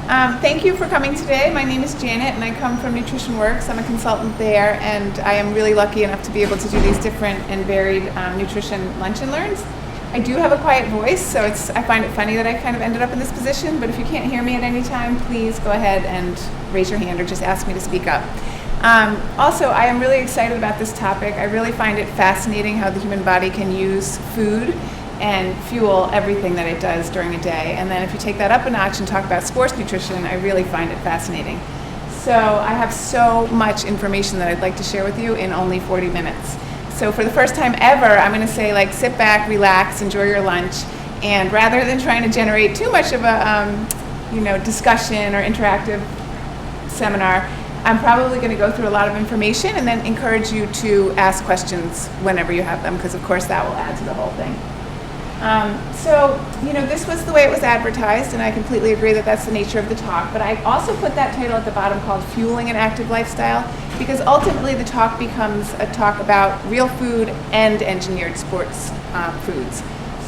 Thank you for coming today. My name is Janet and I come from Nutrition Works. I'm a consultant there, and I am really lucky enough to be able to do these different and varied nutrition lunch and learns. I do have a quiet voice, so I find it funny that I kind of ended up in this position, but if you can't hear me at any time, please go ahead and raise your hand or just ask me to speak up. Also, I am really excited about this topic. I really find it fascinating how the human body can use food and fuel everything that it does during a day. And then if you take that up a notch and talk about sports nutrition, I really find it fascinating. So I have so much information that I'd like to share with you in only 40 minutes. So for the first time ever, I'm going to say, sit back, relax, enjoy your lunch, and rather than trying to generate too much of a discussion or interactive seminar, I'm probably going to go through a lot of information and then encourage you to ask questions whenever you have them, because of course that will add to the whole thing. This was the way it was advertised, and I completely agree that that's the nature of the talk, but I also put that title at the bottom called Fueling an Active Lifestyle, because ultimately the talk becomes a talk about real food and engineered sports foods.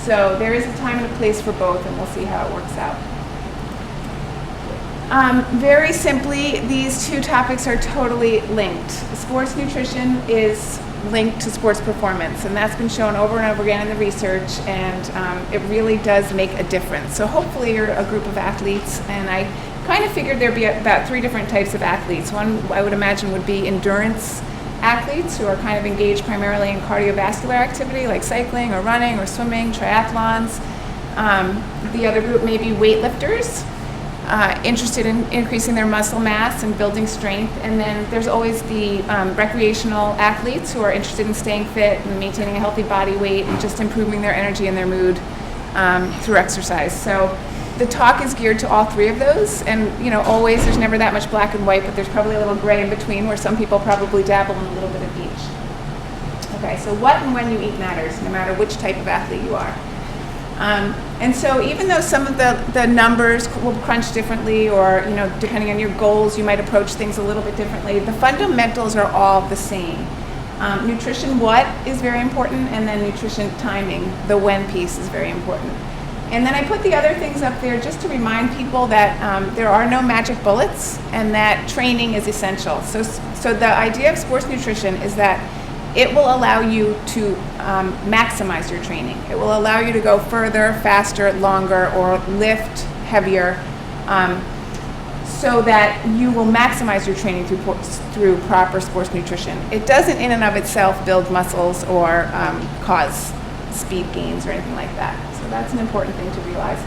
So there is a time and a place for both, and we'll see how it works out. Very simply, these two topics are totally linked. Sports nutrition is linked to sports performance, and that's been shown over and over again in the research, and it really does make a difference. So hopefully you're a group of athletes, and I kind of figured there'd be about 3 different types of athletes. One I would imagine would be endurance athletes who are kind of engaged primarily in cardiovascular activity like cycling or running or swimming, triathlons. The other group may be weightlifters, interested in increasing their muscle mass and building strength. And then there's always the recreational athletes who are interested in staying fit and maintaining a healthy body weight and just improving their energy and their mood through exercise. So the talk is geared to all 3 of those, and always there's never that much black and white, but there's probably a little gray in between where some people probably dabble in a little bit of each. Okay, so what and when you eat matters, no matter which type of athlete you are. And so even though some of the numbers will crunch differently, or depending on your goals, you might approach things a little bit differently, the fundamentals are all the same. Nutrition what is very important, and then nutrition timing, the when piece, is very important. And then I put the other things up there just to remind people that there are no magic bullets, and that training is essential. So the idea of sports nutrition is that it will allow you to maximize your training. It will allow you to go further, faster, longer, or lift heavier, so that you will maximize your training through proper sports nutrition. It doesn't in and of itself build muscles or cause speed gains or anything like that. So that's an important thing to realize.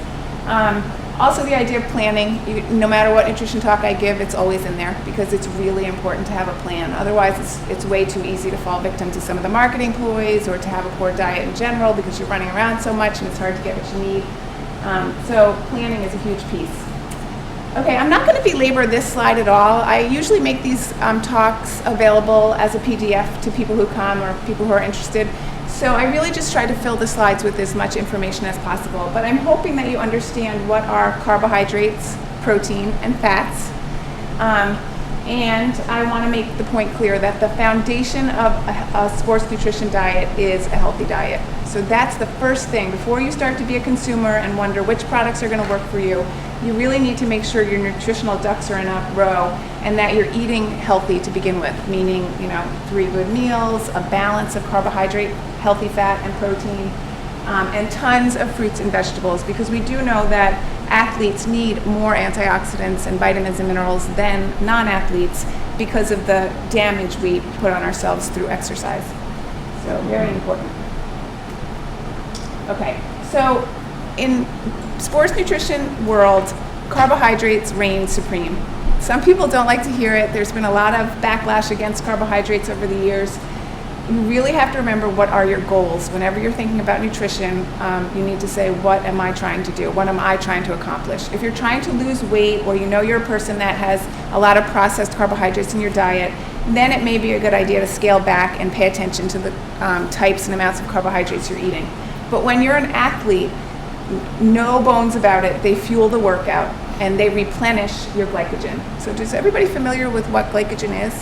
Also, the idea of planning. No matter what nutrition talk I give, it's always in there, because it's really important to have a plan. Otherwise, it's way too easy to fall victim to some of the marketing ploys, or to have a poor diet in general because you're running around so much and it's hard to get what you need. So planning is a huge piece. Okay, I'm not going to belabor this slide at all. I usually make these talks available as a PDF to people who come or people who are interested. So I really just try to fill the slides with as much information as possible, but I'm hoping that you understand what are carbohydrates, protein, and fats. And I want to make the point clear that the foundation of a sports nutrition diet is a healthy diet. So that's the first thing. Before you start to be a consumer and wonder which products are going to work for you, you really need to make sure your nutritional ducks are in a row, and that you're eating healthy to begin with, meaning 3 good meals, a balance of carbohydrate, healthy fat, and protein, and tons of fruits and vegetables, because we do know that athletes need more antioxidants and vitamins and minerals than non-athletes because of the damage we put on ourselves through exercise. So very important. Okay, so in sports nutrition world, carbohydrates reign supreme. Some people don't like to hear it. There's been a lot of backlash against carbohydrates over the years. You really have to remember, what are your goals? Whenever you're thinking about nutrition, you need to say, what am I trying to do? What am I trying to accomplish? If you're trying to lose weight, or you're a person that has a lot of processed carbohydrates in your diet, then it may be a good idea to scale back and pay attention to the types and amounts of carbohydrates you're eating. But when you're an athlete, no bones about it, they fuel the workout and they replenish your glycogen. So is everybody familiar with what glycogen is?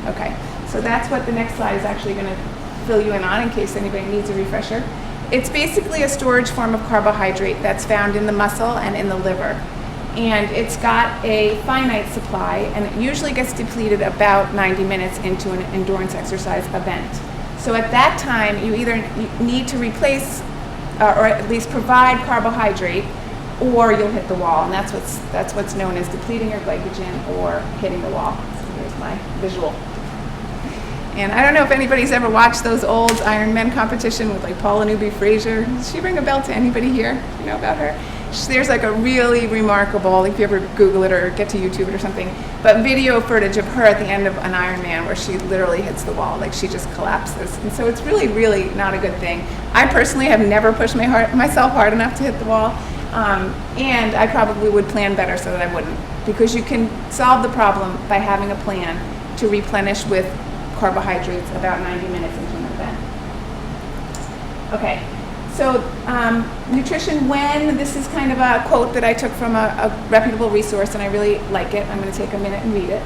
Okay, so that's what the next slide is actually going to fill you in on, in case anybody needs a refresher. It's basically a storage form of carbohydrate that's found in the muscle and in the liver. And it's got a finite supply, and it usually gets depleted about 90 minutes into an endurance exercise event. So at that time, you either need to replace or at least provide carbohydrate, or you'll hit the wall, and that's what's known as depleting your glycogen or hitting the wall. So here's my visual. And I don't know if anybody's ever watched those old Ironman competition with like Paula Newby-Fraser. Does she ring a bell to anybody here? Do you know about her? There's like a really remarkable, if you ever Google it or get to YouTube it or something, but video footage of her at the end of an Ironman where she literally hits the wall, like she just collapses. And so it's really, really not a good thing. I personally have never pushed myself hard enough to hit the wall, and I probably would plan better so that I wouldn't, because you can solve the problem by having a plan to replenish with carbohydrates about 90 minutes into an event. Okay. So nutrition when, this is kind of a quote that I took from a reputable resource, and I really like it. I'm going to take a minute and read it.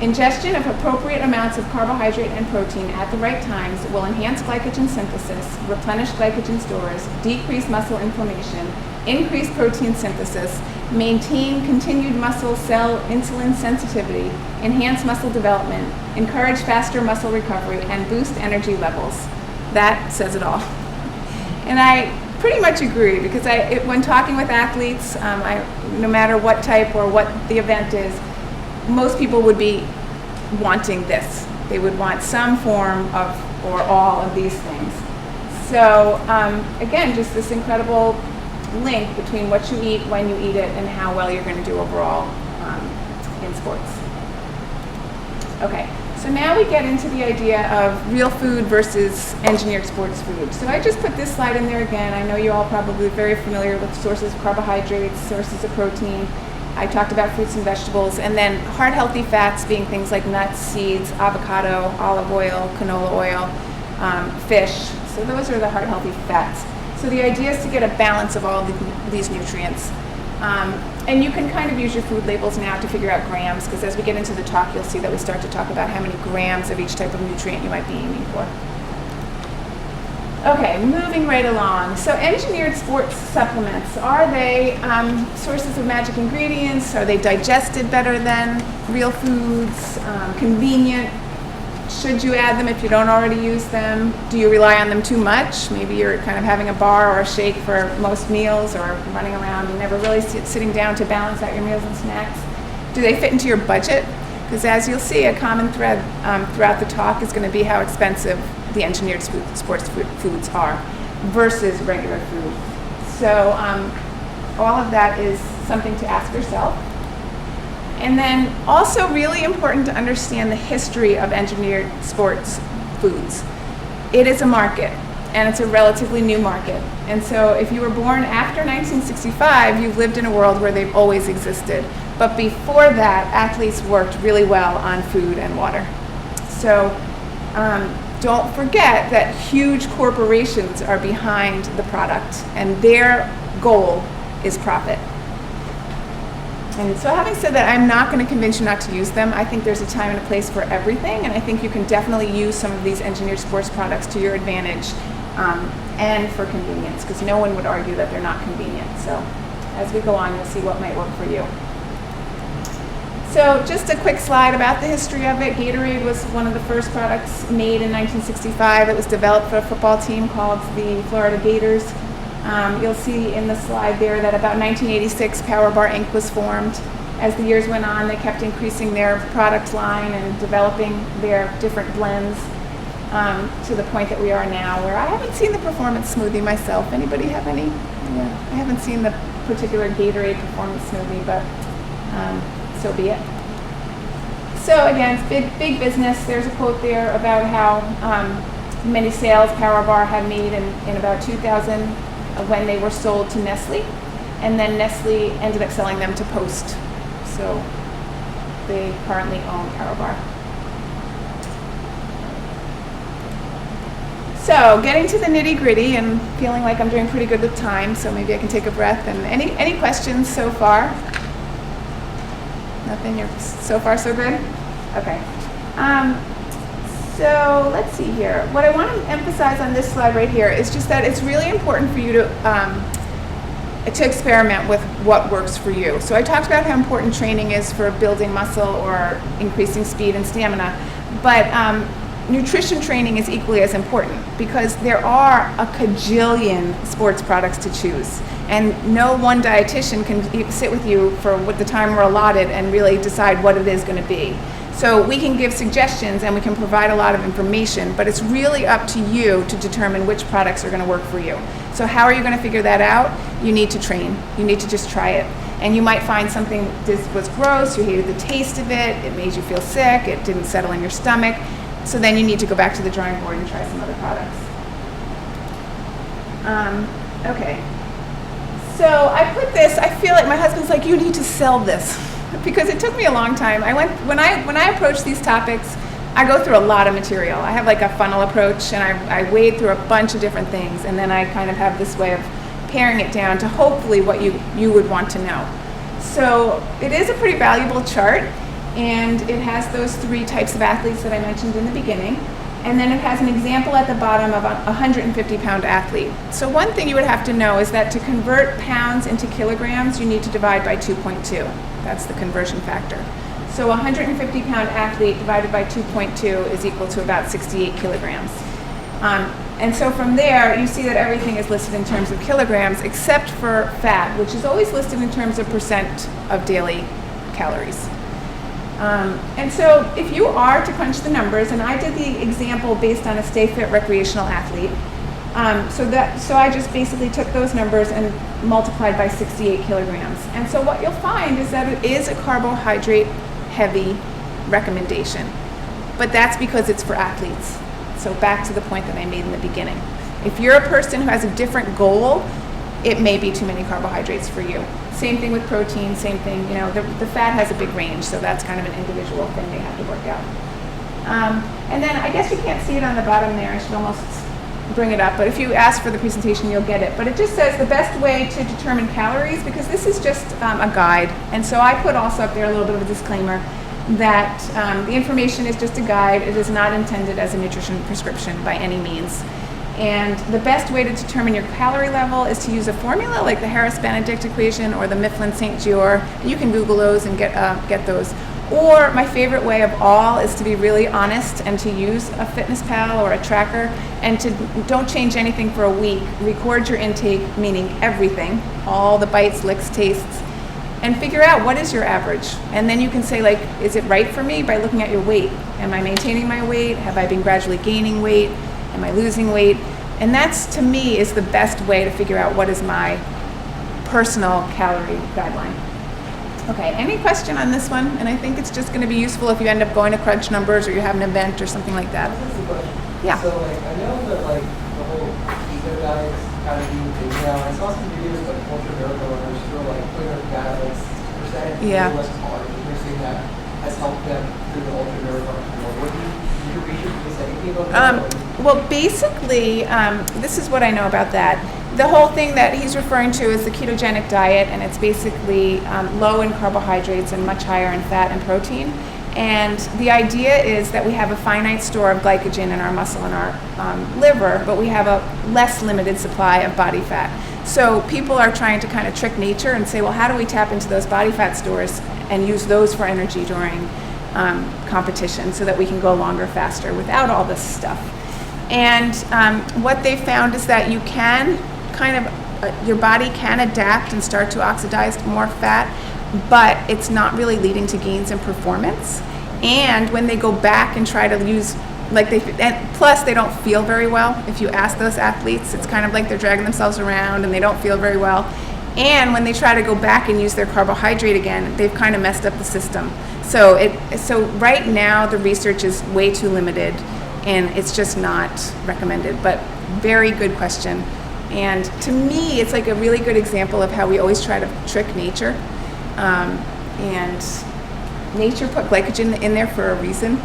Ingestion of appropriate amounts of carbohydrate and protein at the right times will enhance glycogen synthesis, replenish glycogen stores, decrease muscle inflammation, increase protein synthesis, maintain continued muscle cell insulin sensitivity, enhance muscle development, encourage faster muscle recovery, and boost energy levels. That says it all. And I pretty much agree, because when talking with athletes, no matter what type or what the event is, most people would be wanting this. They would want some form of or all of these things. So again, just this incredible link between what you eat, when you eat it, and how well you're going to do overall in sports. Okay. So now we get into the idea of real food versus engineered sports food. So I just put this slide in there again. I know you're all probably very familiar with sources of carbohydrates, sources of protein. I talked about fruits and vegetables, and then heart healthy fats being things like nuts, seeds, avocado, olive oil, canola oil, fish. So those are the heart healthy fats. So the idea is to get a balance of all these nutrients. And you can kind of use your food labels now to figure out grams, because as we get into the talk, you'll see that we start to talk about how many grams of each type of nutrient you might be aiming for. Okay, moving right along. So engineered sports supplements, are they sources of magic ingredients? Are they digested better than real foods? Convenient? Should you add them if you don't already use them? Do you rely on them too much? Maybe you're kind of having a bar or a shake for most meals, or running around and never really sitting down to balance out your meals and snacks. Do they fit into your budget? Because as you'll see, a common thread throughout the talk is going to be how expensive the engineered sports foods are versus regular food. So all of that is something to ask yourself. And then also really important to understand the history of engineered sports foods. It is a market, and it's a relatively new market. And so if you were born after 1965, you've lived in a world where they've always existed. But before that, athletes worked really well on food and water. So don't forget that huge corporations are behind the product, and their goal is profit. And so having said that, I'm not going to convince you not to use them. I think there's a time and a place for everything, and I think you can definitely use some of these engineered sports products to your advantage and for convenience, because no one would argue that they're not convenient. So as we go on, you'll see what might work for you. So just a quick slide about the history of it. Gatorade was one of the first products made in 1965. It was developed for a football team called the Florida Gators. You'll see in the slide there that about 1986, Power Bar Inc. was formed. As the years went on, they kept increasing their product line and developing their different blends to the point that we are now, where I haven't seen the performance smoothie myself. Anybody have any? Yeah, I haven't seen the particular Gatorade performance smoothie, but so be it. So again, it's big business. There's a quote there about how many sales Power Bar had made in about 2000 when they were sold to Nestle, and then Nestle ended up selling them to Post. So they currently own Power Bar. So getting to the nitty gritty and feeling like I'm doing pretty good with time, so maybe I can take a breath. And any questions so far? Nothing? You're so far so good? Okay. So let's see here. What I want to emphasize on this slide right here is just that it's really important for you to to experiment with what works for you. So I talked about how important training is for building muscle or increasing speed and stamina, but nutrition training is equally as important because there are a cajillion sports products to choose, and no one dietitian can sit with you for what the time we're allotted and really decide what it is going to be. So we can give suggestions and we can provide a lot of information, but it's really up to you to determine which products are going to work for you. So how are you going to figure that out? You need to train. You need to just try it. And you might find something this was gross, you hated the taste of it, it made you feel sick, it didn't settle in your stomach. So then you need to go back to the drawing board and try some other products. Okay. So I put this, I feel like my husband's like, you need to sell this. Because it took me a long time. When I approach these topics, I go through a lot of material. I have like a funnel approach, and I wade through a bunch of different things, and then I kind of have this way of paring it down to hopefully what you would want to know. So it is a pretty valuable chart, and it has those 3 types of athletes that I mentioned in the beginning. And then it has an example at the bottom of a 150-pound athlete. So one thing you would have to know is that to convert pounds into kilograms, you need to divide by 2.2. That's the conversion factor. So a 150-pound athlete divided by 2.2 is equal to about 68 kilograms. And so from there, you see that everything is listed in terms of kilograms, except for fat, which is always listed in terms of percent of daily calories. And so if you are to crunch the numbers, and I did the example based on a Stay Fit recreational athlete, so I just basically took those numbers and multiplied by 68 kilograms. And so what you'll find is that it is a carbohydrate heavy recommendation, but that's because it's for athletes. So back to the point that I made in the beginning. If you're a person who has a different goal, it may be too many carbohydrates for you. Same thing with protein, same thing, the fat has a big range, so that's kind of an individual thing they have to work out. And then I guess you can't see it on the bottom there, I should almost bring it up, but if you ask for the presentation, you'll get it. But it just says the best way to determine calories, because this is just a guide. And so I put also up there a little bit of a disclaimer that the information is just a guide. It is not intended as a nutrition prescription by any means. And the best way to determine your calorie level is to use a formula like the Harris-Benedict equation or the Mifflin-St. Jeor. You can Google those and get those. Or my favorite way of all is to be really honest and to use a FitnessPal or a tracker and to don't change anything for a week. Record your intake, meaning everything, all the bites, licks, tastes, and figure out what is your average. And then you can say, like, is it right for me by looking at your weight? Am I maintaining my weight? Have I been gradually gaining weight? Am I losing weight? And that's, to me, is the best way to figure out what is my personal calorie guideline. Okay, any question on this one? And I think it's just going to be useful if you end up going to crunch numbers or you have an event or something like that. That's a question. Yeah. So, I know that, the whole keto diet is kind of being big now. I saw some videos of, ultra marathon runners who are, putting their fat at, 6% Yeah. less calories. And they're saying that has helped them through the ultra marathon. What do you research say anything about that? Well, basically, this is what I know about that. The whole thing that he's referring to is the ketogenic diet, and it's basically low in carbohydrates and much higher in fat and protein. And the idea is that we have a finite store of glycogen in our muscle and our liver, but we have a less limited supply of body fat. So people are trying to kind of trick nature and say, well, how do we tap into those body fat stores and use those for energy during competition so that we can go longer, faster without all this stuff. And what they found is that you can your body can adapt and start to oxidize more fat, but it's not really leading to gains in performance. And when they go back and try to use, and plus they don't feel very well. If you ask those athletes, it's kind of like they're dragging themselves around and they don't feel very well. And when they try to go back and use their carbohydrate again, they've kind of messed up the system. So right now the research is way too limited and it's just not recommended, but very good question. And to me, it's like a really good example of how we always try to trick nature. And nature put glycogen in there for a reason.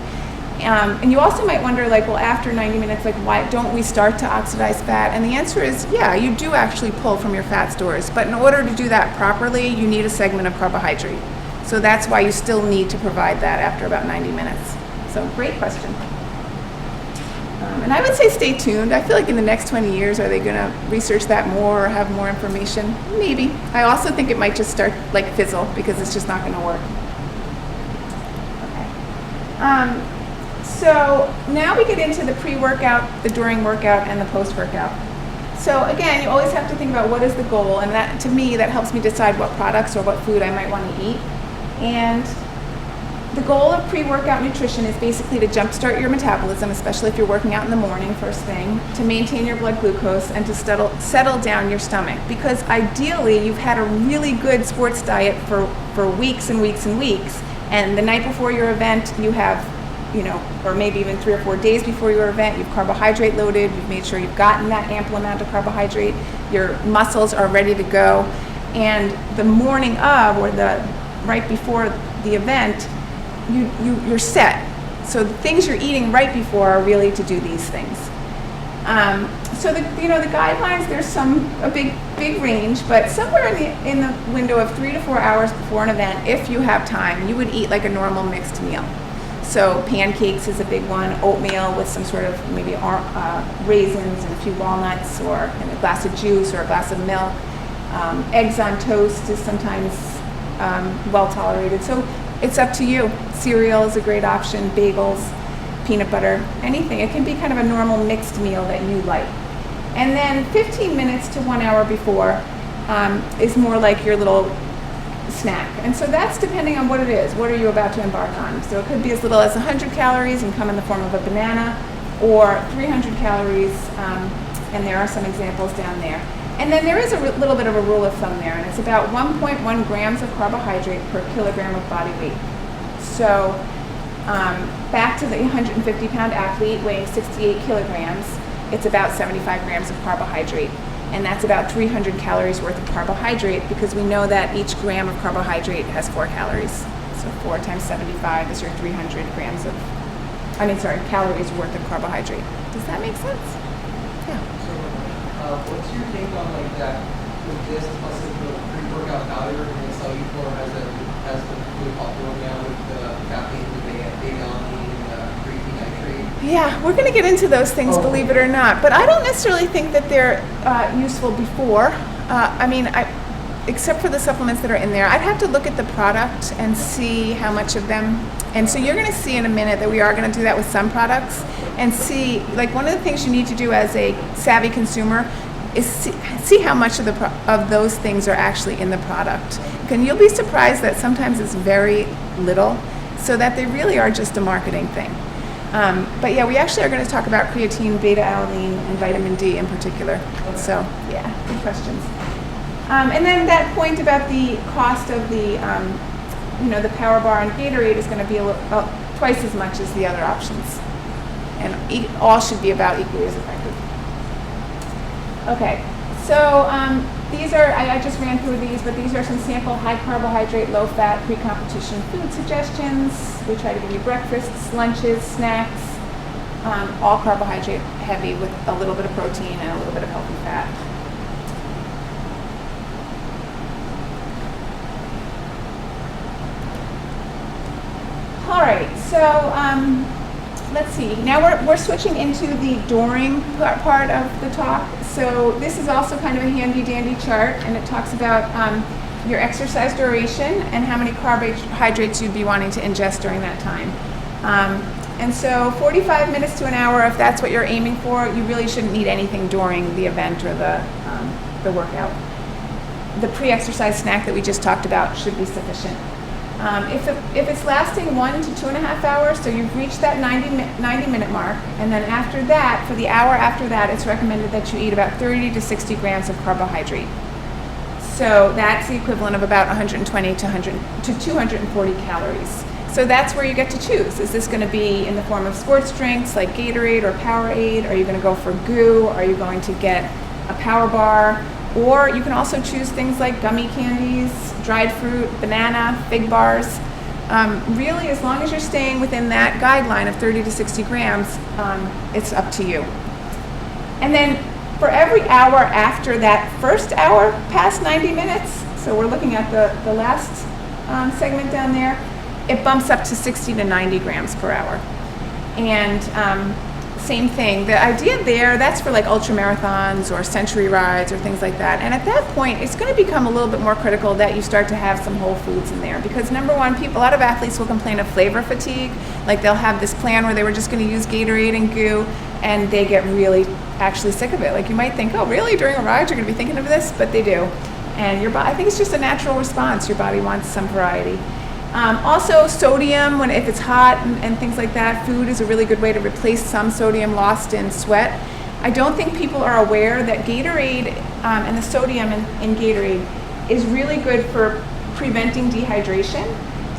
And you also might wonder, well, after 90 minutes, why don't we start to oxidize fat? And the answer is, yeah, you do actually pull from your fat stores. But in order to do that properly, you need a segment of carbohydrate. So that's why you still need to provide that after about 90 minutes. So great question. And I would say stay tuned. I feel like in the next 20 years, are they going to research that more or have more information? Maybe. I also think it might just start like fizzle because it's just not going to work. Okay. So now we get into the pre-workout, the during workout, and the post-workout. So again, you always have to think about what is the goal, and that, to me, that helps me decide what products or what food I might want to eat. And the goal of pre-workout nutrition is basically to jumpstart your metabolism, especially if you're working out in the morning first thing, to maintain your blood glucose and to settle down your stomach. Because ideally, you've had a really good sports diet for weeks and weeks and weeks, and the night before your event, you have, or maybe even 3 or 4 days before your event, you've carbohydrate loaded, you've made sure you've gotten that ample amount of carbohydrate, your muscles are ready to go, and the morning of, or the right before the event, you're set. So the things you're eating right before are really to do these things. So the guidelines, there's a big range, but somewhere in the window of 3 to 4 hours before an event, if you have time, you would eat like a normal mixed meal. So pancakes is a big one, oatmeal with some sort of maybe raisins and a few walnuts, or a glass of juice or a glass of milk. Eggs on toast is sometimes well tolerated. So it's up to you. Cereal is a great option, bagels, peanut butter, anything. It can be kind of a normal mixed meal that you like. And then 15 minutes to 1 hour before is more like your little snack. And so that's depending on what it is. What are you about to embark on? So it could be as little as 100 calories and come in the form of a banana, or 300 calories, and there are some examples down there. And then there is a little bit of a rule of thumb there, and it's about 1.1 grams of carbohydrate per kilogram of body weight. So back to the 150-pound athlete weighing 68 kilograms, it's about 75 grams of carbohydrate. And that's about 300 calories worth of carbohydrate, because we know that each gram of carbohydrate has 4 calories. So 4 times 75 is your 300 calories worth of carbohydrate. Does that make sense? Yeah. What's your take on like that with this plus the pre-workout powder and the Cellulor has the really popular now with the caffeine, the beta-alanine, and the creatine nitrate? Yeah, we're going to get into those things, believe it or not. But I don't necessarily think that they're useful before. Except for the supplements that are in there, I'd have to look at the product and see how much of them. And so you're going to see in a minute that we are going to do that with some products, and see, like, one of the things you need to do as a savvy consumer is see how much of those things are actually in the product. And you'll be surprised that sometimes it's very little, so that they really are just a marketing thing. But yeah, we actually are going to talk about creatine, beta-alanine, and vitamin D in particular. So yeah, good questions. And then that point about the cost of the Power Bar and Gatorade is going to be about twice as much as the other options. And all should be about equally as effective. Okay, so these are, I just ran through these, but these are some sample high carbohydrate, low fat, pre-competition food suggestions. We try to give you breakfasts, lunches, snacks, all carbohydrate heavy with a little bit of protein and a little bit of healthy fat. All right, so let's see. Now we're switching into the during part of the talk. So this is also kind of a handy-dandy chart, and it talks about your exercise duration and how many carbohydrates you'd be wanting to ingest during that time. And so 45 minutes to an hour, if that's what you're aiming for, you really shouldn't eat anything during the event or the workout. The pre-exercise snack that we just talked about should be sufficient. If it's lasting 1 to 2.5 hours, so you've reached that 90-minute mark, and then after that, for the hour after that, it's recommended that you eat about 30 to 60 grams of carbohydrate. So that's the equivalent of about 120 to 240 calories. So that's where you get to choose. Is this going to be in the form of sports drinks like Gatorade or Powerade? Are you going to go for GU? Are you going to get a Power Bar? Or you can also choose things like gummy candies, dried fruit, banana, fig bars. Really, as long as you're staying within that guideline of 30 to 60 grams, it's up to you. And then for every hour after that first hour past 90 minutes, so we're looking at the last segment down there, it bumps up to 60 to 90 grams per hour. And same thing. The idea there, that's for like ultra marathons or century rides or things like that. And at that point, it's going to become a little bit more critical that you start to have some whole foods in there. Because number one, a lot of athletes will complain of flavor fatigue. Like they'll have this plan where they were just going to use Gatorade and goo, and they get really actually sick of it. Like you might think, oh really, during a ride you're going to be thinking of this? But they do. And your body, I think it's just a natural response. Your body wants some variety. Also sodium, if it's hot and things like that, food is a really good way to replace some sodium lost in sweat. I don't think people are aware that Gatorade and the sodium in Gatorade is really good for preventing dehydration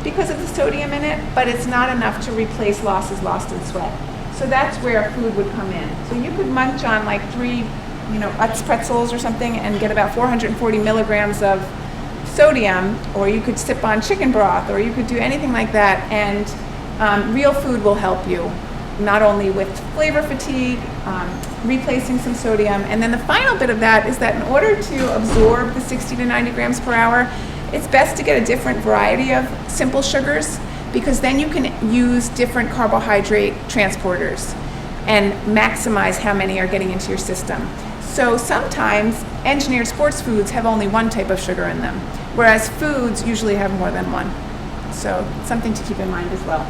because of the sodium in it, but it's not enough to replace losses lost in sweat. So that's where food would come in. So you could munch on like 3 Utz pretzels or something and get about 440 milligrams of sodium, or you could sip on chicken broth, or you could do anything like that, and real food will help you, not only with flavor fatigue, replacing some sodium, and then the final bit of that is that in order to absorb the 60 to 90 grams per hour, it's best to get a different variety of simple sugars, because then you can use different carbohydrate transporters and maximize how many are getting into your system. So sometimes engineered sports foods have only one type of sugar in them, whereas foods usually have more than one. So it's something to keep in mind as well.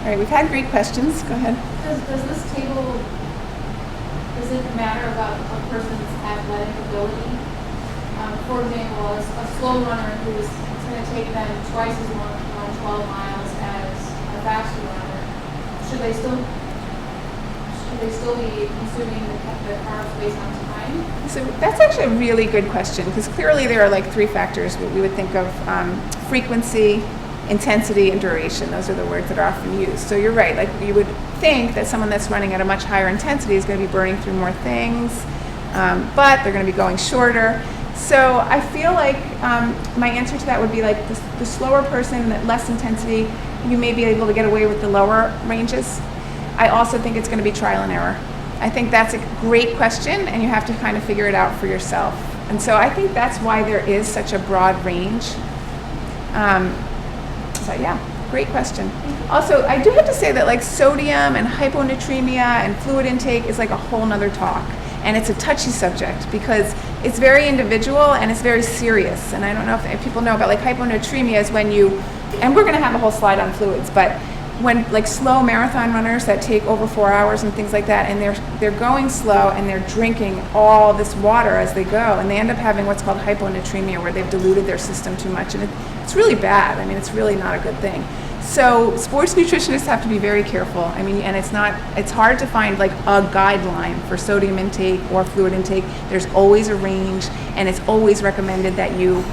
All right, we've had great questions. Go ahead. Does this table, does it matter about a person's athletic ability? For example, a slow runner who's it's going to take them twice as long to run 12 miles as a faster runner, should they still be consuming the carbs based on time? So that's actually a really good question, because clearly there are like 3 factors we would think of: frequency, intensity, and duration. Those are the words that are often used. So you're right. Like you would think that someone that's running at a much higher intensity is going to be burning through more things, but they're going to be going shorter. So I feel like my answer to that would be like the slower person at less intensity, you may be able to get away with the lower ranges. I also think it's going to be trial and error. I think that's a great question, and you have to kind of figure it out for yourself. And so I think that's why there is such a broad range. So yeah, great question. Also, I do have to say that like sodium and hyponatremia and fluid intake is like a whole nother talk. And it's a touchy subject because it's very individual and it's very serious. And I don't know if people know about like hyponatremia is when you, and we're going to have a whole slide on fluids, but when like slow marathon runners that take over 4 hours and things like that, and they're going slow and they're drinking all this water as they go, and they end up having what's called hyponatremia, where they've diluted their system too much, and it's really bad. I mean, it's really not a good thing. So sports nutritionists have to be very careful. I mean, and it's hard to find like a guideline for sodium intake or fluid intake. There's always a range, and it's always recommended that you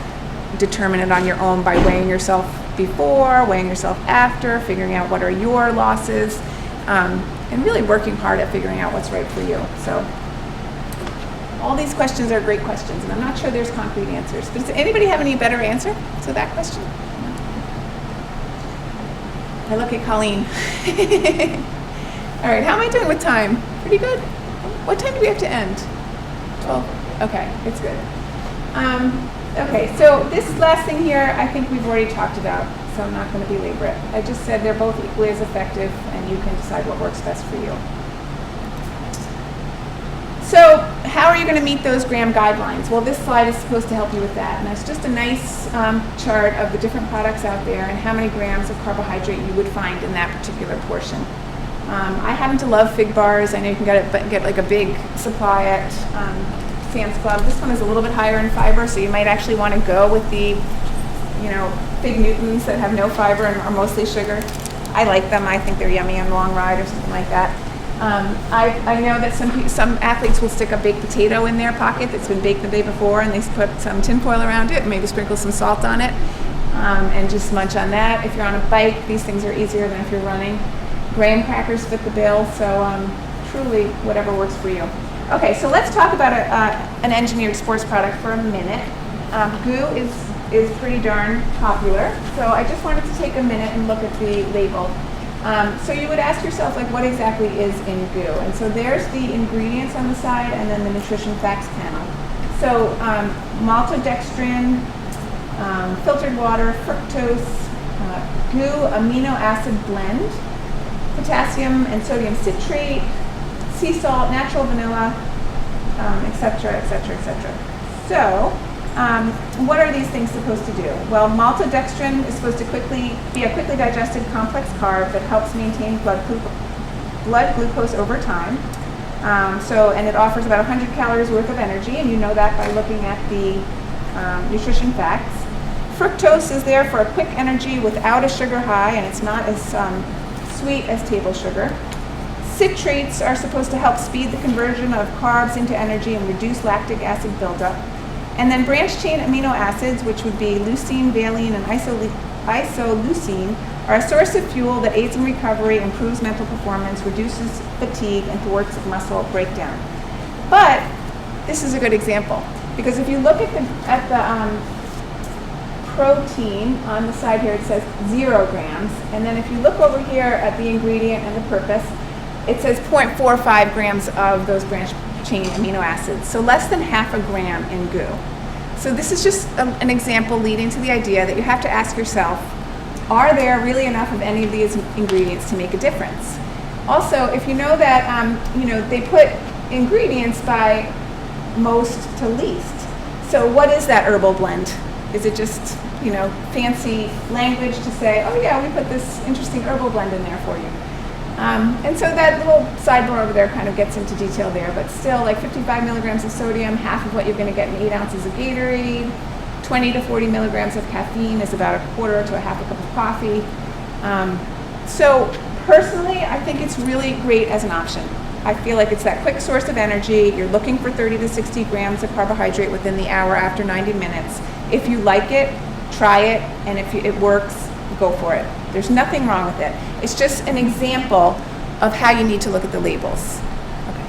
determine it on your own by weighing yourself before, weighing yourself after, figuring out what are your losses, and really working hard at figuring out what's right for you. So all these questions are great questions, and I'm not sure there's concrete answers. But does anybody have any better answer to that question? I look at Colleen. All right, how am I doing with time? Pretty good. What time do we have to end? 12. Okay, it's good. Okay, so this last thing here, I think we've already talked about, so I'm not going to belabor it. I just said they're both equally as effective, and you can decide what works best for you. So how are you going to meet those gram guidelines? Well, this slide is supposed to help you with that, and that's just a nice chart of the different products out there and how many grams of carbohydrate you would find in that particular portion. I happen to love fig bars. I know you can get like a big supply at Sam's Club. This one is a little bit higher in fiber, so you might actually want to go with the, Fig Newtons that have no fiber and are mostly sugar. I like them. I think they're yummy on a long ride or something like that. I know that some athletes will stick a baked potato in their pocket that's been baked the day before, and they put some tin foil around it and maybe sprinkle some salt on it, and just munch on that. If you're on a bike, these things are easier than if you're running. Graham crackers fit the bill, so truly whatever works for you. Okay, so let's talk about an engineered sports product for a minute. GU is pretty darn popular, so I just wanted to take a minute and look at the label. So you would ask yourself, like, what exactly is in GU? And so there's the ingredients on the side and then the nutrition facts panel. So maltodextrin, filtered water, fructose, GU amino acid blend, potassium and sodium citrate, sea salt, natural vanilla, etc., etc., etc. So, what are these things supposed to do? Well, maltodextrin is supposed to be a quickly digested complex carb that helps maintain blood glucose over time. And it offers about 100 calories worth of energy, and you know that by looking at the nutrition facts. Fructose is there for a quick energy without a sugar high, and it's not as sweet as table sugar. Citrates are supposed to help speed the conversion of carbs into energy and reduce lactic acid buildup. And then branched-chain amino acids, which would be leucine, valine, and isoleucine, are a source of fuel that aids in recovery, improves mental performance, reduces fatigue, and thwarts muscle breakdown. But this is a good example, because if you look at the protein on the side here, it says 0 grams, and then if you look over here at the ingredient and the purpose, it says 0.45 grams of those branched chain amino acids, so less than half a gram in GU. So this is just an example leading to the idea that you have to ask yourself, are there really enough of any of these ingredients to make a difference? Also, if you know that they put ingredients by most to least, so what is that herbal blend? Is it just fancy language to say, oh yeah, we put this interesting herbal blend in there for you? And so that little sidebar over there kind of gets into detail there, but still, like 55 milligrams of sodium, half of what you're going to get in 8 ounces of Gatorade. 20 to 40 milligrams of caffeine is about a quarter to a half a cup of coffee. So personally, I think it's really great as an option. I feel like it's that quick source of energy. You're looking for 30 to 60 grams of carbohydrate within the hour after 90 minutes. If you like it, try it, and if it works, go for it. There's nothing wrong with it. It's just an example of how you need to look at the labels. Okay.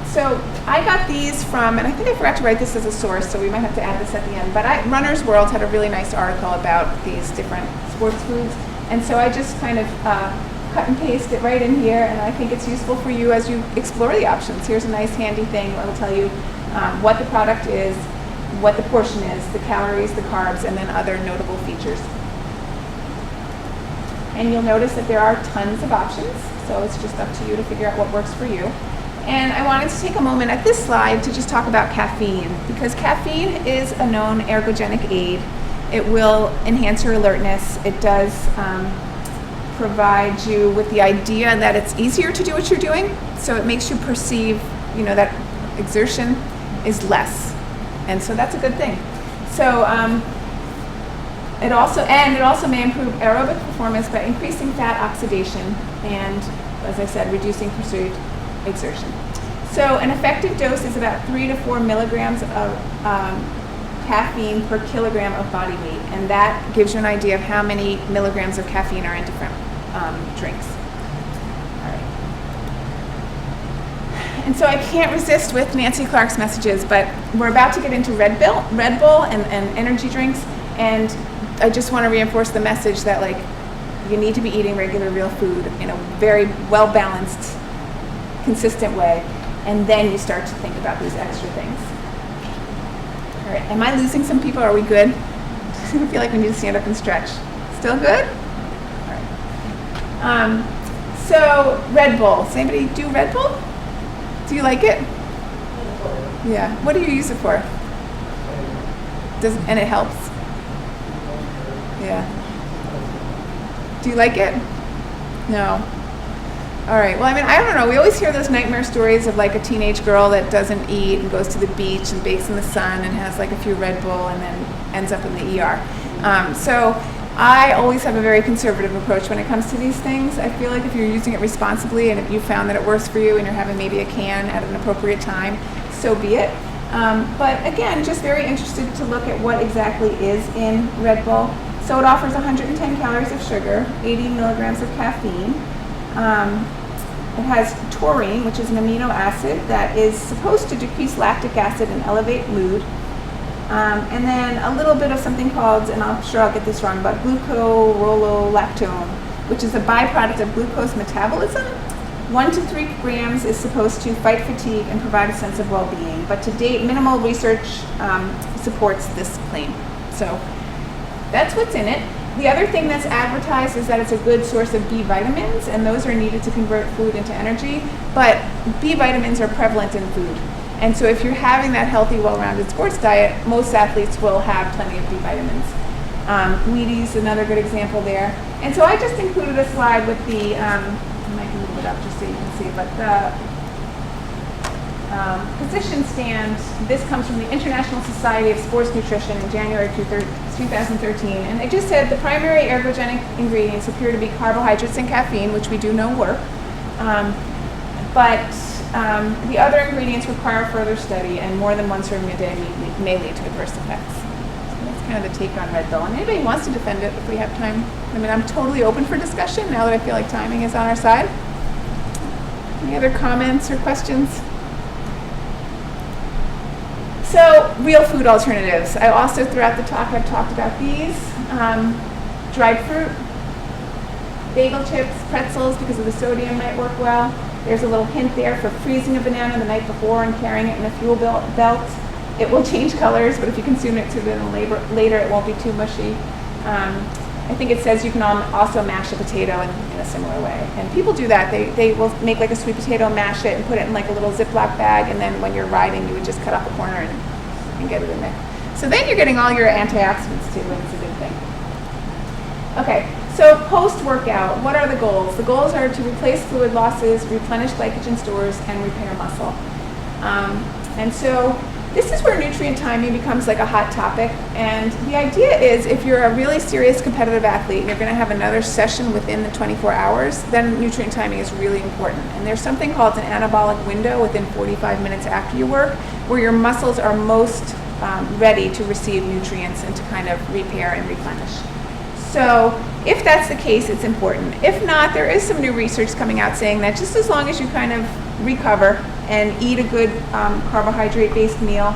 So I got these from, and I think I forgot to write this as a source, so we might have to add this at the end, but Runner's World had a really nice article about these different sports foods, and so I just kind of cut and paste it right in here, and I think it's useful for you as you explore the options. Here's a nice handy thing that will tell you what the product is, what the portion is, the calories, the carbs, and then other notable features. And you'll notice that there are tons of options, so it's just up to you to figure out what works for you. And I wanted to take a moment at this slide to just talk about caffeine, because caffeine is a known ergogenic aid. It will enhance your alertness. It does provide you with the idea that it's easier to do what you're doing, so it makes you perceive, that exertion is less, and so that's a good thing. So it also may improve aerobic performance by increasing fat oxidation and, as I said, reducing perceived exertion. So an effective dose is about 3 to 4 milligrams of caffeine per kilogram of body weight, and that gives you an idea of how many milligrams of caffeine are in different drinks. All right. And so I can't resist with Nancy Clark's messages, but we're about to get into Red Bull and energy drinks, and I just want to reinforce the message that you need to be eating regular real food in a very well-balanced, consistent way, and then you start to think about these extra things. All right, am I losing some people? Are we good? I feel like we need to stand up and stretch. Still good? All right. So Red Bull. Does anybody do Red Bull? Do you like it? Yeah. What do you use it for? And it helps? Yeah. Do you like it? No. All right. Well, I don't know. We always hear those nightmare stories of a teenage girl that doesn't eat and goes to the beach and bakes in the sun and has a few Red Bull and then ends up in the ER. So I always have a very conservative approach when it comes to these things. I feel like if you're using it responsibly and if you found that it works for you and you're having maybe a can at an appropriate time, so be it. But again, just very interested to look at what exactly is in Red Bull. So it offers 110 calories of sugar, 80 milligrams of caffeine. It has taurine, which is an amino acid that is supposed to decrease lactic acid and elevate mood. And then a little bit of something called, and I'm sure I'll get this wrong, but glucorolactone, which is a byproduct of glucose metabolism. 1 to 3 grams is supposed to fight fatigue and provide a sense of well-being. But to date, minimal research supports this claim. So that's what's in it. The other thing that's advertised is that it's a good source of B vitamins, and those are needed to convert food into energy, but B vitamins are prevalent in food. And so if you're having that healthy, well-rounded sports diet, most athletes will have plenty of B vitamins. Wheaties, another good example there. And so I just included a slide with the, I might move it up just so you can see, but the position stand, this comes from the International Society of Sports Nutrition in January 2013, and they just said the primary ergogenic ingredients appear to be carbohydrates and caffeine, which we do know work, but the other ingredients require further study, and more than one serving a day may lead to adverse effects. So that's kind of the take on Red Bull. And anybody wants to defend it if we have time. I mean, I'm totally open for discussion now that I feel like timing is on our side. Any other comments or questions? So, real food alternatives. I also, throughout the talk, I've talked about these. Dried fruit, bagel chips, pretzels, because of the sodium might work well. There's a little hint there for freezing a banana the night before and carrying it in a fuel belt. It will change colors, but if you consume it later, it won't be too mushy. I think it says you can also mash a potato in a similar way. And people do that. They will make like a sweet potato, mash it, and put it in like a little Ziploc bag, and then when you're riding, you would just cut off a corner and get it in there. So then you're getting all your antioxidants too, and it's a good thing. Okay, so post-workout, what are the goals? The goals are to replace fluid losses, replenish glycogen stores, and repair muscle. And so this is where nutrient timing becomes like a hot topic, and the idea is if you're a really serious competitive athlete and you're going to have another session within the 24 hours, then nutrient timing is really important. And there's something called an anabolic window within 45 minutes after you work, where your muscles are most ready to receive nutrients and to kind of repair and replenish. So if that's the case, it's important. If not, there is some new research coming out saying that just as long as you kind of recover and eat a good carbohydrate-based meal,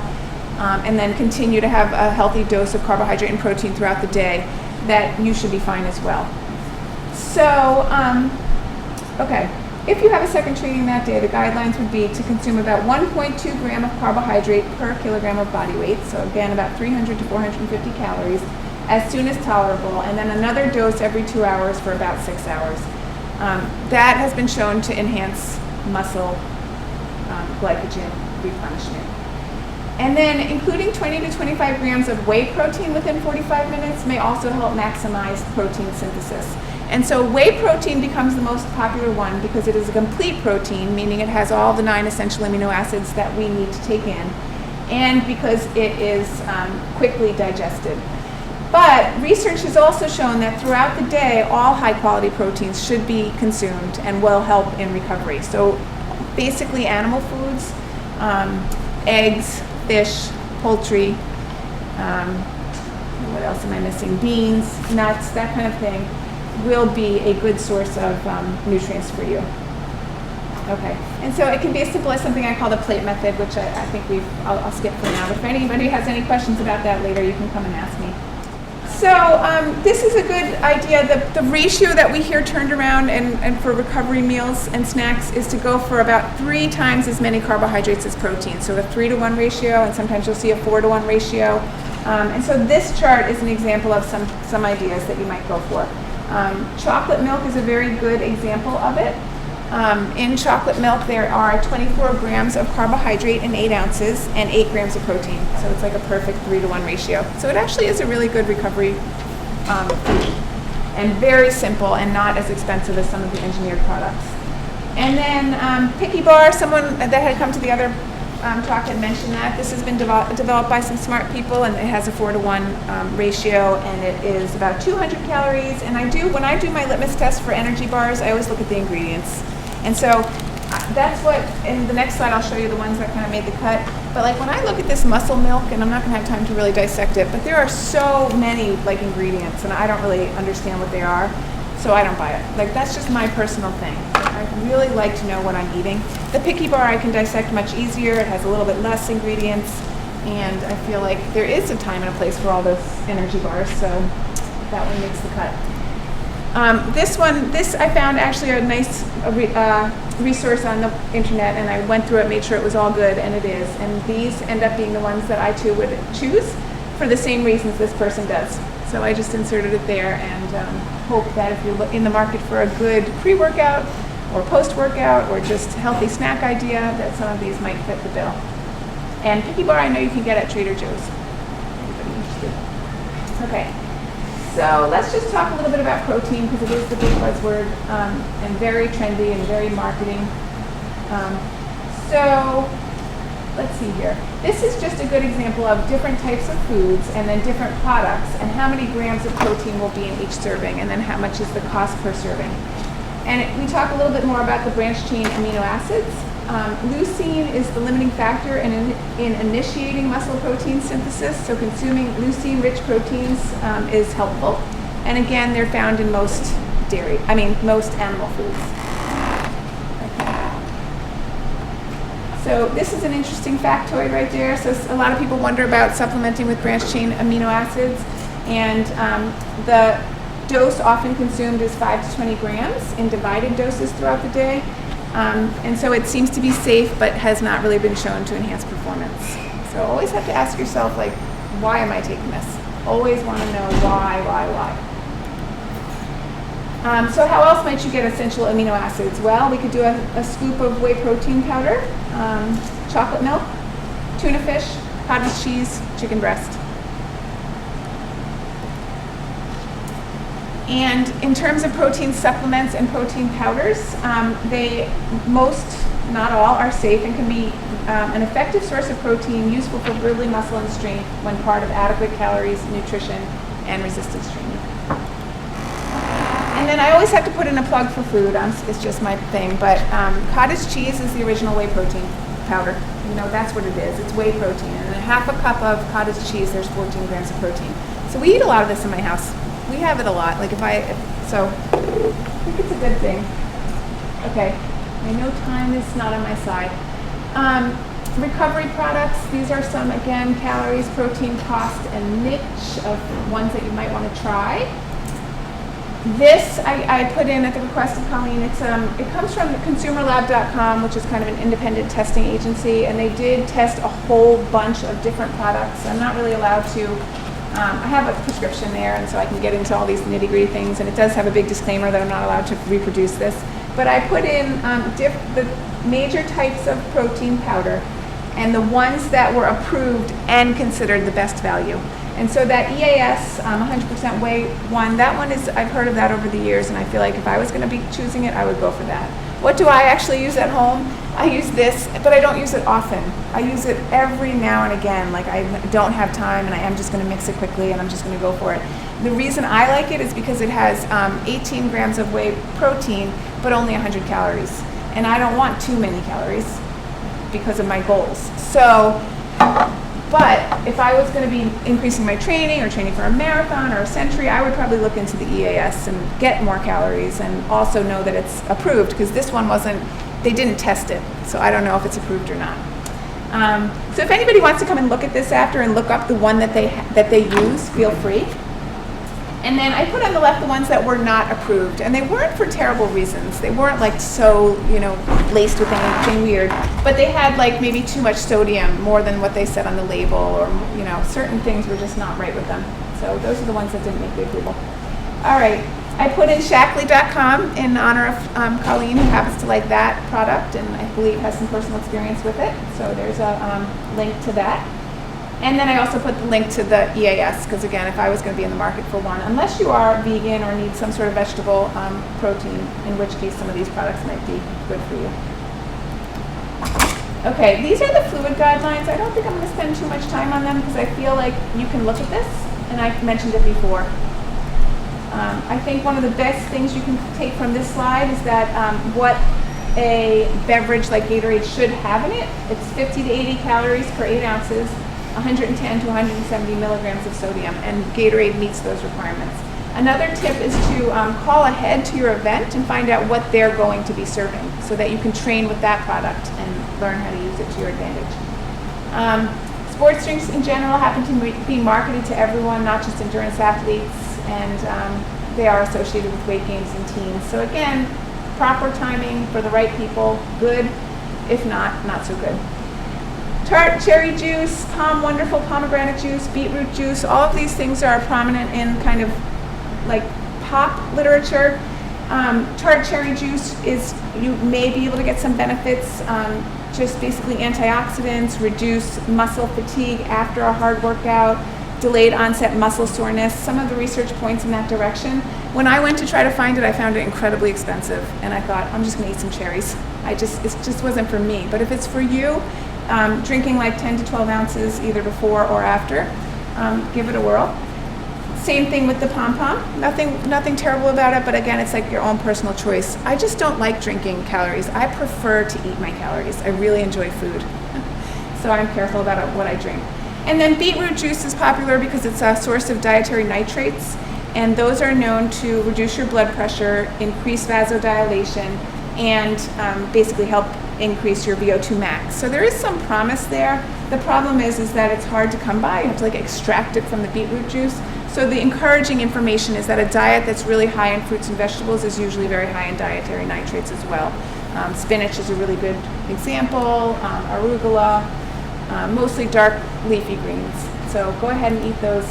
and then continue to have a healthy dose of carbohydrate and protein throughout the day, that you should be fine as well. So, okay, if you have a second training that day, the guidelines would be to consume about 1.2 gram of carbohydrate per kilogram of body weight, so again, about 300 to 450 calories, as soon as tolerable, and then another dose every 2 hours for about 6 hours. That has been shown to enhance muscle glycogen replenishment. And then including 20 to 25 grams of whey protein within 45 minutes may also help maximize protein synthesis. And so whey protein becomes the most popular one because it is a complete protein, meaning it has all the 9 essential amino acids that we need to take in, and because it is quickly digested. But research has also shown that throughout the day, all high-quality proteins should be consumed and will help in recovery. So basically animal foods, eggs, fish, poultry, what else am I missing? Beans, nuts, that kind of thing will be a good source of nutrients for you. Okay, and so it can be as simple as something I call the plate method, which I think I'll skip for now. But if anybody has any questions about that later, you can come and ask me. So this is a good idea. The ratio that we hear turned around and for recovery meals and snacks is to go for about 3 times as many carbohydrates as protein. So a 3-to-1 ratio, and sometimes you'll see a 4-to-1 ratio. And so this chart is an example of some ideas that you might go for. Chocolate milk is a very good example of it. In chocolate milk, there are 24 grams of carbohydrate in 8 ounces and 8 grams of protein. So it's like a perfect 3-to-1 ratio. So it actually is a really good recovery food, and very simple and not as expensive as some of the engineered products. And then Picky Bar, someone that had come to the other talk had mentioned that. This has been developed by some smart people, and it has a 4-to-1 ratio, and it is about 200 calories. And when I do my litmus test for energy bars, I always look at the ingredients. And so that's what, in the next slide I'll show you the ones that kind of made the cut. But like when I look at this muscle milk, and I'm not going to have time to really dissect it, but there are so many like ingredients, and I don't really understand what they are, so I don't buy it. Like that's just my personal thing. I really like to know what I'm eating. The Picky Bar I can dissect much easier. It has a little bit less ingredients, and I feel like there is a time and a place for all those energy bars, so that one makes the cut. This I found actually a nice resource on the internet, and I went through it, made sure it was all good, and it is. And these end up being the ones that I too would choose for the same reasons this person does. So I just inserted it there and hope that if you're in the market for a good pre-workout or post-workout or just healthy snack idea, that some of these might fit the bill. And Picky Bar I know you can get at Trader Joe's. Anybody interested? Okay, so let's just talk a little bit about protein because it is the big buzzword and very trendy and very marketing. So let's see here. This is just a good example of different types of foods and then different products and how many grams of protein will be in each serving and then how much is the cost per serving. And we talk a little bit more about the branched chain amino acids. Leucine is the limiting factor in initiating muscle protein synthesis, so consuming leucine-rich proteins is helpful. And again, they're found in most most animal foods. Okay. So this is an interesting factoid right there. So a lot of people wonder about supplementing with branched chain amino acids, and the dose often consumed is 5 to 20 grams in divided doses throughout the day. And so it seems to be safe, but has not really been shown to enhance performance. So always have to ask yourself, like, why am I taking this? Always want to know why. So how else might you get essential amino acids? Well, we could do a scoop of whey protein powder, chocolate milk, tuna fish, cottage cheese, chicken breast. And in terms of protein supplements and protein powders, not all, are safe and can be an effective source of protein useful for building muscle and strength when part of adequate calories, nutrition, and resistance training. And then I always have to put in a plug for food. It's just my thing, but cottage cheese is the original whey protein powder. You know, that's what it is. It's whey protein. And in half a cup of cottage cheese, there's 14 grams of protein. So we eat a lot of this in my house. We have it a lot. So I think it's a good thing. Okay, I know time is not on my side. Recovery products, these are some, again, calories, protein, cost, and niche of ones that you might want to try. This I put in at the request of Colleen. It comes from consumerlab.com, which is kind of an independent testing agency, and they did test a whole bunch of different products. I'm not really allowed to. I have a prescription there, and so I can get into all these nitty-gritty things, and it does have a big disclaimer that I'm not allowed to reproduce this. But I put in the major types of protein powder and the ones that were approved and considered the best value. And so that EAS 100% whey one, that one is, I've heard of that over the years, and I feel like if I was going to be choosing it, I would go for that. What do I actually use at home? I use this, but I don't use it often. I use it every now and again, like I don't have time and I am just going to mix it quickly and I'm just going to go for it. The reason I like it is because it has 18 grams of whey protein, but only 100 calories. And I don't want too many calories because of my goals. So, but if I was going to be increasing my training or training for a marathon or a century, I would probably look into the EAS and get more calories and also know that it's approved, because this one they didn't test it. So I don't know if it's approved or not. So if anybody wants to come and look at this after and look up the one that they use, feel free. And then I put on the left the ones that were not approved, and they weren't for terrible reasons. They weren't like so, laced with anything weird, but they had like maybe too much sodium, more than what they said on the label, or certain things were just not right with them. So those are the ones that didn't make the approval. All right, I put in Shackley.com in honor of Colleen, who happens to like that product, and I believe has some personal experience with it. So there's a link to that. And then I also put the link to the EAS, because again, if I was going to be in the market for one, unless you are vegan or need some sort of vegetable protein, in which case some of these products might be good for you. Okay, these are the fluid guidelines. I don't think I'm going to spend too much time on them because I feel like you can look at this, and I've mentioned it before. I think one of the best things you can take from this slide is that what a beverage like Gatorade should have in it. It's 50 to 80 calories per 8 ounces. 110 to 170 milligrams of sodium, and Gatorade meets those requirements. Another tip is to call ahead to your event and find out what they're going to be serving so that you can train with that product and learn how to use it to your advantage. Sports drinks in general happen to be marketed to everyone, not just endurance athletes, and they are associated with weight gains in teens. So again, proper timing for the right people, good. If not, not so good. Tart cherry juice, wonderful pomegranate juice, beetroot juice, all of these things are prominent in kind of like pop literature. Tart cherry juice is, you may be able to get some benefits, just basically antioxidants, reduce muscle fatigue after a hard workout, delayed onset muscle soreness. Some of the research points in that direction. When I went to try to find it, I found it incredibly expensive, and I thought, I'm just gonna eat some cherries. It just wasn't for me. But if it's for you, drinking like 10 to 12 ounces either before or after, give it a whirl. Same thing with the pom-pom. Nothing terrible about it, but again, it's like your own personal choice. I just don't like drinking calories. I prefer to eat my calories. I really enjoy food. So I'm careful about what I drink. And then beetroot juice is popular because it's a source of dietary nitrates, and those are known to reduce your blood pressure, increase vasodilation, and basically help increase your VO2 max. So there is some promise there. The problem is that it's hard to come by. You have to like extract it from the beetroot juice. So the encouraging information is that a diet that's really high in fruits and vegetables is usually very high in dietary nitrates as well. Spinach is a really good example, arugula, mostly dark leafy greens. So go ahead and eat those,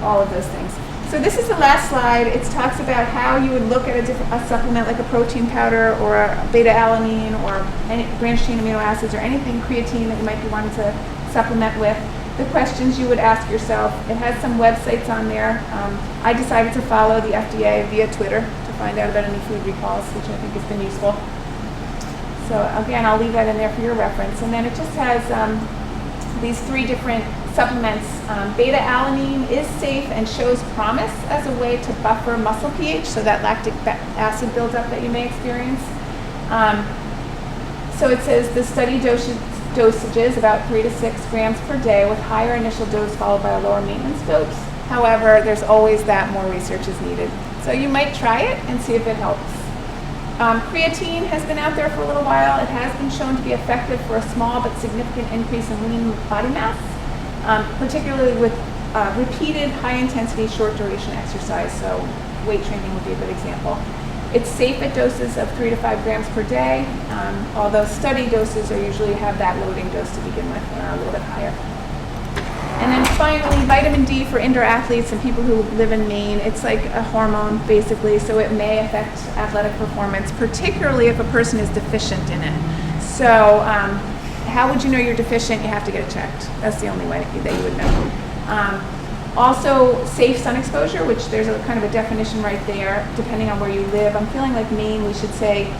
all of those things. So this is the last slide. It talks about how you would look at a supplement like a protein powder or a beta-alanine or any branched-chain amino acids or anything, creatine, that you might be wanting to supplement with. The questions you would ask yourself. It has some websites on there. I decided to follow the FDA via Twitter to find out about any food recalls, which I think has been useful. So again, I'll leave that in there for your reference. And then it just has these 3 different supplements. Beta-alanine is safe and shows promise as a way to buffer muscle pH, so that lactic acid buildup that you may experience. So it says the study dosages about 3 to 6 grams per day with higher initial dose followed by a lower maintenance dose. However, there's always that more research is needed. So you might try it and see if it helps. Creatine has been out there for a little while. It has been shown to be effective for a small but significant increase in lean body mass, particularly with repeated high-intensity, short-duration exercise. So weight training would be a good example. It's safe at doses of 3 to 5 grams per day, although study doses are usually have that loading dose to begin with and are a little bit higher. And then finally, vitamin D for indoor athletes and people who live in Maine. It's like a hormone, basically, so it may affect athletic performance, particularly if a person is deficient in it. So how would you know you're deficient? You have to get it checked. That's the only way that you would know. Also, safe sun exposure, which there's a kind of a definition right there, depending on where you live. I'm feeling like Maine, we should say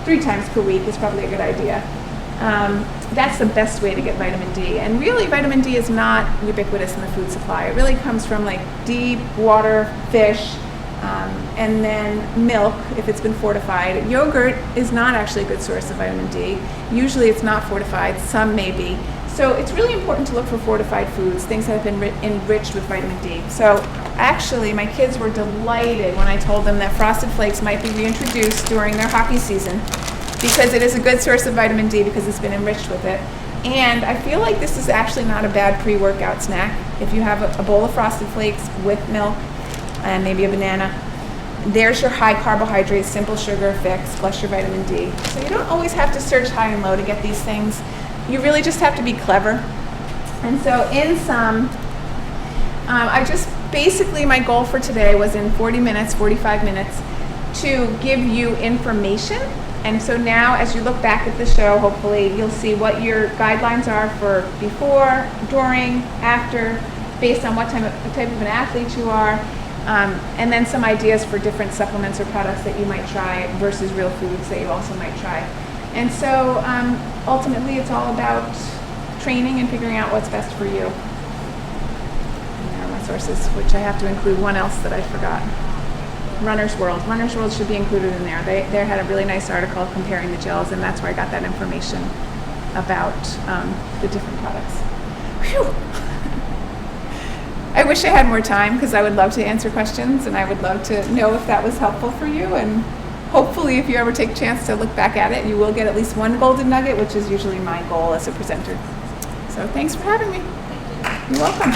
3 times per week is probably a good idea. That's the best way to get vitamin D. And really, vitamin D is not ubiquitous in the food supply. It really comes from like deep water, fish, and then milk if it's been fortified. Yogurt is not actually a good source of vitamin D. Usually it's not fortified, some may be. So it's really important to look for fortified foods, things that have been enriched with vitamin D. So actually, my kids were delighted when I told them that Frosted Flakes might be reintroduced during their hockey season, because it is a good source of vitamin D because it's been enriched with it. And I feel like this is actually not a bad pre-workout snack. If you have a bowl of Frosted Flakes with milk and maybe a banana, there's your high carbohydrate, simple sugar fix plus your vitamin D. So you don't always have to search high and low to get these things. You really just have to be clever. And so in sum, basically my goal for today was in 40 minutes, 45 minutes, to give you information. And so now as you look back at the show, hopefully you'll see what your guidelines are for before, during, after, based on what type of an athlete you are, and then some ideas for different supplements or products that you might try versus real foods that you also might try. And so ultimately it's all about training and figuring out what's best for you. And there are my sources, which I have to include one else that I forgot. Runner's World. Runner's World should be included in there. They had a really nice article comparing the gels, and that's where I got that information about the different products. Whew. I wish I had more time because I would love to answer questions, and I would love to know if that was helpful for you. And hopefully, if you ever take a chance to look back at it, you will get at least one golden nugget, which is usually my goal as a presenter. So thanks for having me. You're welcome.